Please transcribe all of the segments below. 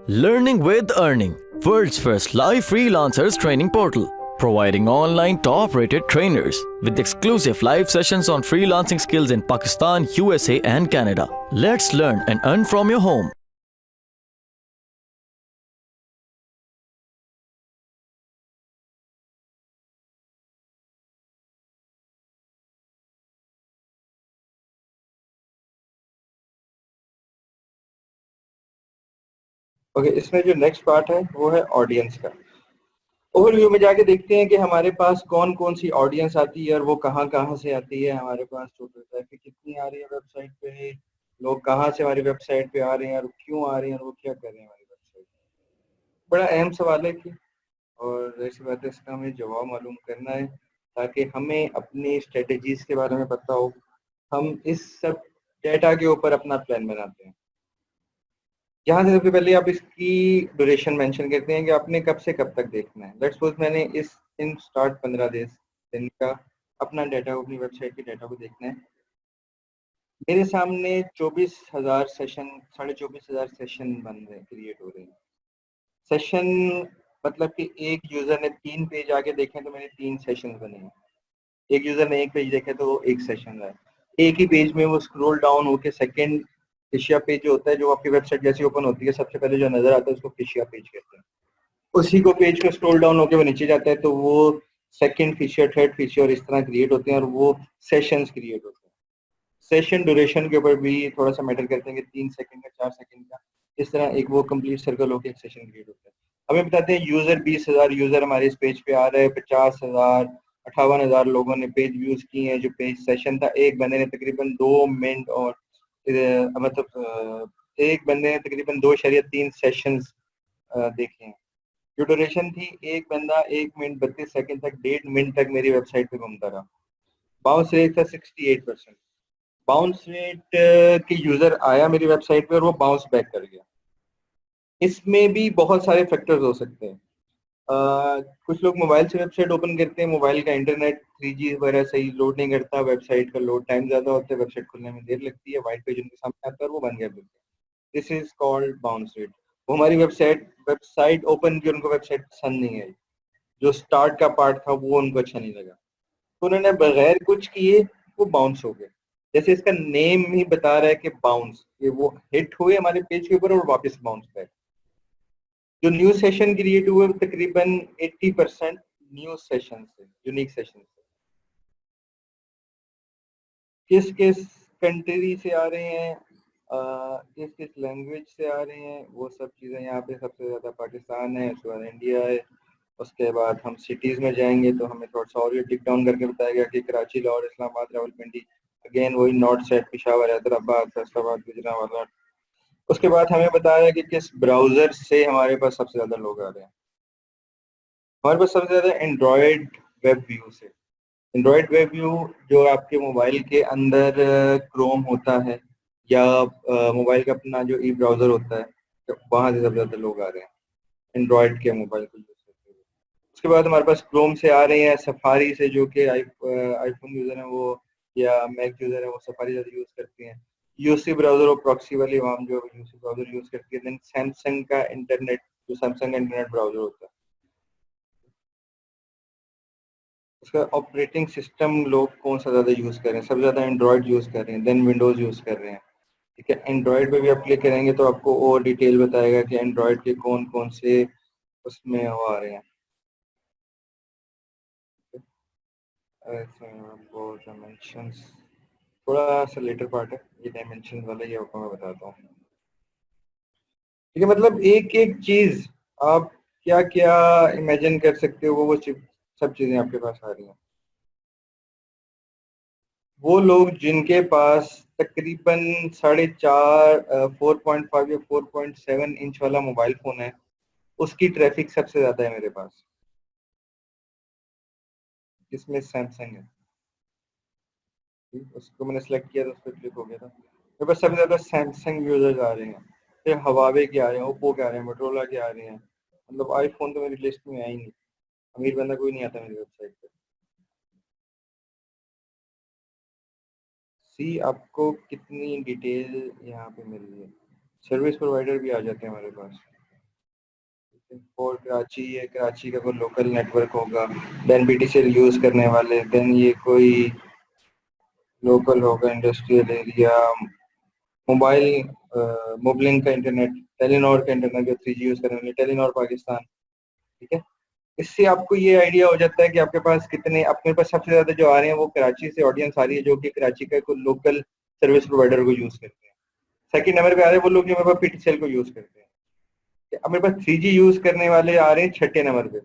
Learning with Earning, world's first live freelancers training portal, providing online top-rated trainers with exclusive live sessions on freelancing skills in Pakistan, USA and Canada. Let's learn and earn from your home. Okay इसमें जो next part है वो है audience का। Overview में जाके देखते हैं कि हमारे पास कौन कौन सी ऑडियंस आती है और वो कहाँ कहाँ से आती है। हमारे पास टोटल ट्रैफिक कितनी आ रही है वेबसाइट पे, लोग कहाँ से हमारी वेबसाइट पे आ रहे हैं और क्यों आ रहे हैं और वो क्या कर रहे हैं हमारी वेबसाइट पे। बड़ा अहम सवाल है कि और ऐसी बात है इसका हमें जवाब मालूम करना है ताकि हमें अपनी स्ट्रेटजीज के बारे में पता हो। हम इस सब डेटा के ऊपर अपना प्लान बनाते हैं। यहाँ से सबसे पहले आप इसकी ड्यूरेशन मेंशन करते हैं कि आपने कब से कब तक देखना है। लेट्स सपोज मैंने इस इन स्टार्ट 15 दिन का अपना डाटा को, अपनी वेबसाइट के डाटा को देखना है। मेरे सामने 24,000 सेशन, 24,500 सेशन बन रहे, क्रिएट हो रहे हैं। सेशन मतलब कि एक यूजर ने 3 पेज आगे देखे तो मेरे 3 सेशन बने हैं। एक यूजर ने एक पेज देखे तो वो एक सेशन है। एक ही पेज में वो स्क्रॉल डाउन होकर सेकंड फिशिया पेज जो होता है, जो आपकी वेबसाइट जैसी ओपन होती है सबसे पहले जो नजर आता है उसको फिशिया पेज कहते हैं। उसी को पेज को स्क्रॉल डाउन होकर वो नीचे जाता है तो वो सेकंड फिशिया, थर्ड फिशिया और इस तरह क्रिएट होते हैं और वो सेशंस क्रिएट होते हैं। सेशन ड्यूरेशन के ऊपर भी थोड़ा सा मैटर करते हैं कि 3 सेकंड का, 4 सेकंड का, इस तरह एक वो कंप्लीट सर्कल होकर एक सेशन क्रिएट होता है। हमें बताते हैं यूजर 20,000 यूजर हमारे इस पेज पे आ रहे हैं, 50,000 58,000 लोगों ने पेज यूज किए हैं। जो पेज सेशन था, एक बंदे ने तकरीबन 2 मिनट और मतलब एक बंदे ने तकरीबन 2.3 सेशंस देखे हैं। जो ड्यूरेशन थी, एक बंदा 1 मिनट 32 सेकंड तक, 1.5 मिनट तक मेरी वेबसाइट पे घूमता रहा। बाउंस रेट था 68%। बाउंस रेट की यूजर आया मेरी वेबसाइट पे और वो बाउंस बैक कर गया। इसमें भी बहुत सारे फैक्टर्स हो सकते हैं। कुछ लोग मोबाइल से वेबसाइट ओपन करते हैं, मोबाइल का इंटरनेट 3G वगैरह सही लोड नहीं करता, वेबसाइट का लोड टाइम ज्यादा होता है, वेबसाइट खुलने में देर लगती है, व्हाइट पेज उनके सामने आता है और वो बंद कर देते हैं। This is called bounce rate. वो हमारी वेबसाइट ओपन की, उनको वेबसाइट पसंद नहीं आई, जो स्टार्ट का पार्ट था वो उनको अच्छा नहीं लगा, तो उन्होंने बगैर कुछ किए वो बाउंस हो गए। जैसे इसका नेम ही बता रहा है कि बाउंस, ये वो हिट हुए हमारे पेज के ऊपर और वापस बाउंस बैक। जो न्यू सेशन क्रिएट हुए तकरीबन 80% न्यू सेशन से, यूनिक सेशन से। किस किस कंट्री से आ रहे हैं, किस किस लैंग्वेज से आ रहे हैं, वो सब चीज़ें यहाँ पे सबसे ज़्यादा पाकिस्तान है, उसके बाद इंडिया है। उसके बाद हम सिटीज़ में जाएंगे तो हमें थोड़ा सा और ये टिक डाउन करके बताया गया कि कराची, लाहौर, इस्लामाबाद, रावलपिंडी, अगेन वही नॉर्थ साइड, पिशावर, हैदराबाद, फैसलाबाद, गुजरावाला। उसके बाद हमें बताया कि किस ब्राउज़र से हमारे पास सबसे ज़्यादा लोग आ रहे हैं। हमारे पास सबसे ज़्यादा एंड्रॉयड वेब व्यू से। एंड्रॉयड वेब व्यू जो आपके मोबाइल के अंदर क्रोम होता है या मोबाइल का अपना जो ई ब्राउज़र होता है, तो वहाँ से सबसे ज़्यादा लोग आ रहे हैं एंड्रॉयड के मोबाइल को यूज़ करते हुए। उसके बाद हमारे पास क्रोम से आ रहे हैं, सफारी से, जो कि आईफोन यूज़र हैं वो या मैक यूज़र है वो सफारी ज़्यादा यूज़ करते हैं। यूसी ब्राउज़र और प्रॉक्सी वाली आवाम जो यूसी ब्राउज़र यूज़ करती है। देन सैमसंग का इंटरनेट, जो सैमसंग का इंटरनेट ब्राउज़र होता है, उसका ऑपरेटिंग सिस्टम लोग कौन सा ज़्यादा यूज़ कर रहे हैं, सबसे ज़्यादा एंड्रॉयड यूज़ कर रहे हैं, देन विंडोज़ यूज़ कर रहे हैं। ठीक है, एंड्रॉयड पे भी आप क्लिक करेंगे तो आपको और डिटेल बताएगा कि एंड्रॉयड के कौन कौन से उसमें वो आ रहे हैं। वो डायमेंशंस थोड़ा सा लेटर पार्ट है, ये डायमेंशन वाला, ये आपको मैं बताता हूँ। ठीक है, मतलब एक एक चीज़ आप क्या क्या इमेजिन कर सकते हो, वो सब चीज़ें आपके पास आ रही हैं। वो लोग जिनके पास तकरीबन 4.5 4.5 या 4.7 इंच वाला मोबाइल फोन है, उसकी ट्रैफिक सबसे ज्यादा है मेरे पास, जिसमें सैमसंग है। ठीक, उसको मैंने सेलेक्ट किया तो उस पर क्लिक हो गया था। मेरे पास सबसे ज्यादा सैमसंग यूजर्स आ रहे हैं, फिर हवावे के आ रहे हैं, ओप्पो के आ रहे हैं, मोटरोला के आ रहे हैं। मतलब आईफोन तो मेरी लिस्ट में है ही नहीं, अमीर बंदा कोई नहीं आता मेरी वेबसाइट पे। सी आपको कितनी डिटेल यहाँ पे मिल रही है। सर्विस प्रोवाइडर भी आ जाते हैं हमारे पास। फॉर कराची, ये कराची का कोई लोकल नेटवर्क होगा, देन बीटीसीएल यूज़ करने वाले, देन ये कोई लोकल होगा इंडस्ट्रियल एरिया, मोबाइल मोबलिंक का इंटरनेट, टेलीनॉर का इंटरनेट जो 3G यूज़ करने वाले, टेलीनॉर पाकिस्तान, ठीक है। इससे आपको ये आइडिया हो जाता है कि आपके पास कितने, अपने पास सबसे ज़्यादा जो आ रहे हैं वो कराची से ऑडियंस आ रही है, जो कि कराची का कोई लोकल सर्विस प्रोवाइडर को यूज़ करते हैं। सेकंड नंबर पे आ रहे हैं वो लोग जो मेरे पास पीटीसीएल को यूज़ करते हैं। अब मेरे पास 3G यूज़ करने वाले आ रहे हैं छठे नंबर पे।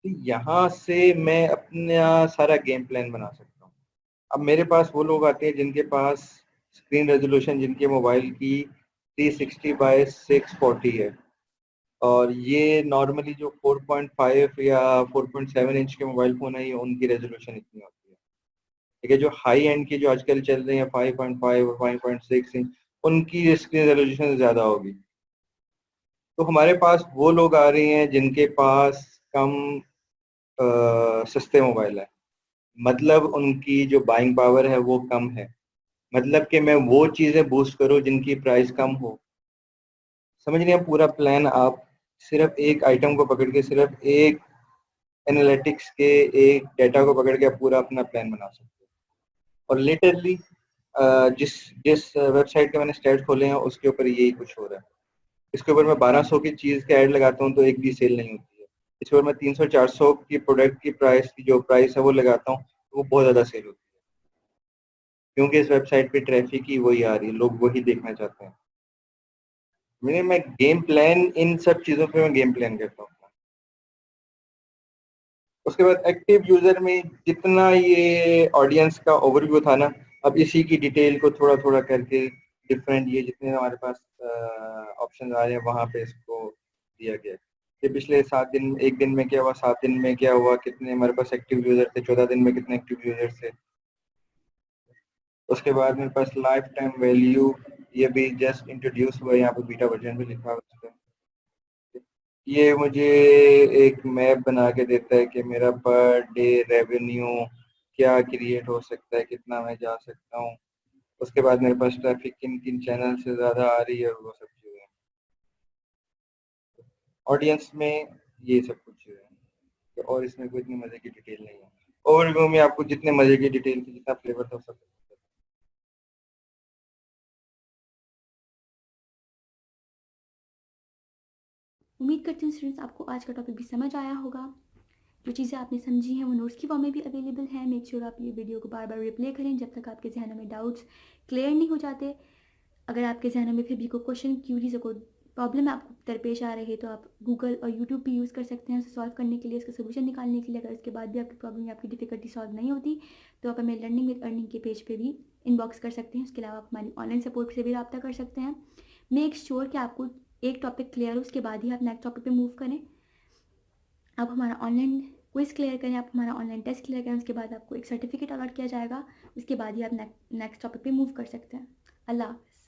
तो यहाँ से मैं अपना सारा गेम प्लान बना सकता हूँ। अब मेरे पास वो लोग आते हैं जिनके पास स्क्रीन रेजोल्यूशन जिनके मोबाइल की 360 बाय 640 है, और ये नॉर्मली जो 4.5 या 4.7 इंच के मोबाइल फ़ोन है, ये उनकी रेजोल्यूशन इतनी होती है। ठीक है, जो हाई एंड की जो आजकल चल रहे हैं 5.5 और 5.6 इंच, उनकी स्क्रीन रेजोल्यूशन ज़्यादा होगी। तो हमारे पास वो लोग आ रहे हैं जिनके पास कम सस्ते मोबाइल है, मतलब उनकी जो बाइंग पावर है वो कम है, मतलब कि मैं वो चीज़ें बूस्ट करूँ जिनकी प्राइस कम हो। समझ रहे हैं पूरा प्लान? आप सिर्फ एक आइटम को पकड़ के, सिर्फ एक एनालिटिक्स के एक डाटा को पकड़ के आप पूरा अपना प्लान बना सकते हो। और लिटरली जिस जिस वेबसाइट के मैंने स्टैट्स खोले हैं उसके ऊपर यही कुछ हो रहा है। इसके ऊपर मैं 1200 की चीज़ का ऐड लगाता हूँ तो एक भी सेल नहीं होती है। इसके ऊपर मैं 300-400 की प्रोडक्ट की प्राइस की जो प्राइस है वो लगाता हूँ तो वो बहुत ज़्यादा सेल होती है, क्योंकि इस वेबसाइट पे ट्रैफिक ही वही आ रही है, लोग वही देखना चाहते हैं। मैं गेम प्लान, इन सब चीज़ों पे मैं गेम प्लान करता हूँ। उसके बाद एक्टिव यूजर में जितना ये ऑडियंस का ओवरव्यू था ना, अब इसी की डिटेल को थोड़ा थोड़ा करके डिफरेंट ये जितने हमारे पास ऑप्शन आ रहे हैं वहाँ पे इसको दिया गया है कि पिछले 7 दिन, एक दिन में क्या हुआ, 7 दिन में क्या हुआ, कितने हमारे पास एक्टिव यूजर थे, 14 दिन में कितने एक्टिव यूजर थे। उसके बाद मेरे पास लाइफ टाइम वैल्यू, ये भी जस्ट इंट्रोड्यूस हुआ है, यहाँ पे बीटा वर्जन भी लिखा हुआ है। ये मुझे एक मैप बना के देता है कि मेरा पर डे रेवेन्यू क्या क्रिएट हो सकता है, कितना मैं जा सकता हूँ। उसके बाद मेरे पास ट्रैफिक किन किन चैनल से ज़्यादा आ रही है और वो सब चीज़ें। ऑडियंस में ये सब कुछ है, तो और इसमें कोई इतनी मज़े की डिटेल नहीं है। ओवरव्यू में आपको जितने मज़े की डिटेल की, जितना फ्लेवर था सब। उम्मीद करती हूँ स्टूडेंट्स आपको आज का टॉपिक भी समझ आया होगा। जो चीज़ें आपने समझी हैं वो नोट्स की फॉर्म में भी अवेलेबल है। मेक श्योर आप ये वीडियो को बार बार रिप्ले करें जब तक आपके जहनों में डाउट्स क्लियर नहीं हो जाते। अगर आपके जहनों में फिर भी कोई क्वेश्चन, क्यूरीज, कोई प्रॉब्लम आपको दरपेश आ रही है तो आप गूगल और यूट्यूब भी यूज़ कर सकते हैं उसे सॉल्व करने के लिए, उसका सोल्यूशन निकालने के लिए। अगर इसके बाद भी आपकी प्रॉब्लम या आपकी डिफिकल्टी सॉल्व नहीं होती तो आप हमें लर्निंग विद अर्निंग के पेज पे भी इनबॉक्स कर सकते हैं। उसके अलावा आप हमारी ऑनलाइन सपोर्ट से भी रब्ता कर सकते हैं। मेक श्योर कि आपको एक टॉपिक क्लियर हो, उसके बाद ही आप नेक्स्ट टॉपिक पे मूव करें। आप हमारा ऑनलाइन क्विज क्लियर करें, आप हमारा ऑनलाइन टेस्ट क्लियर करें, उसके बाद आपको एक सर्टिफिकेट अलॉट किया जाएगा। उसके बाद ही आप नेक्स्ट टॉपिक पे मूव कर सकते हैं। अल्लाह हाफ़िज़।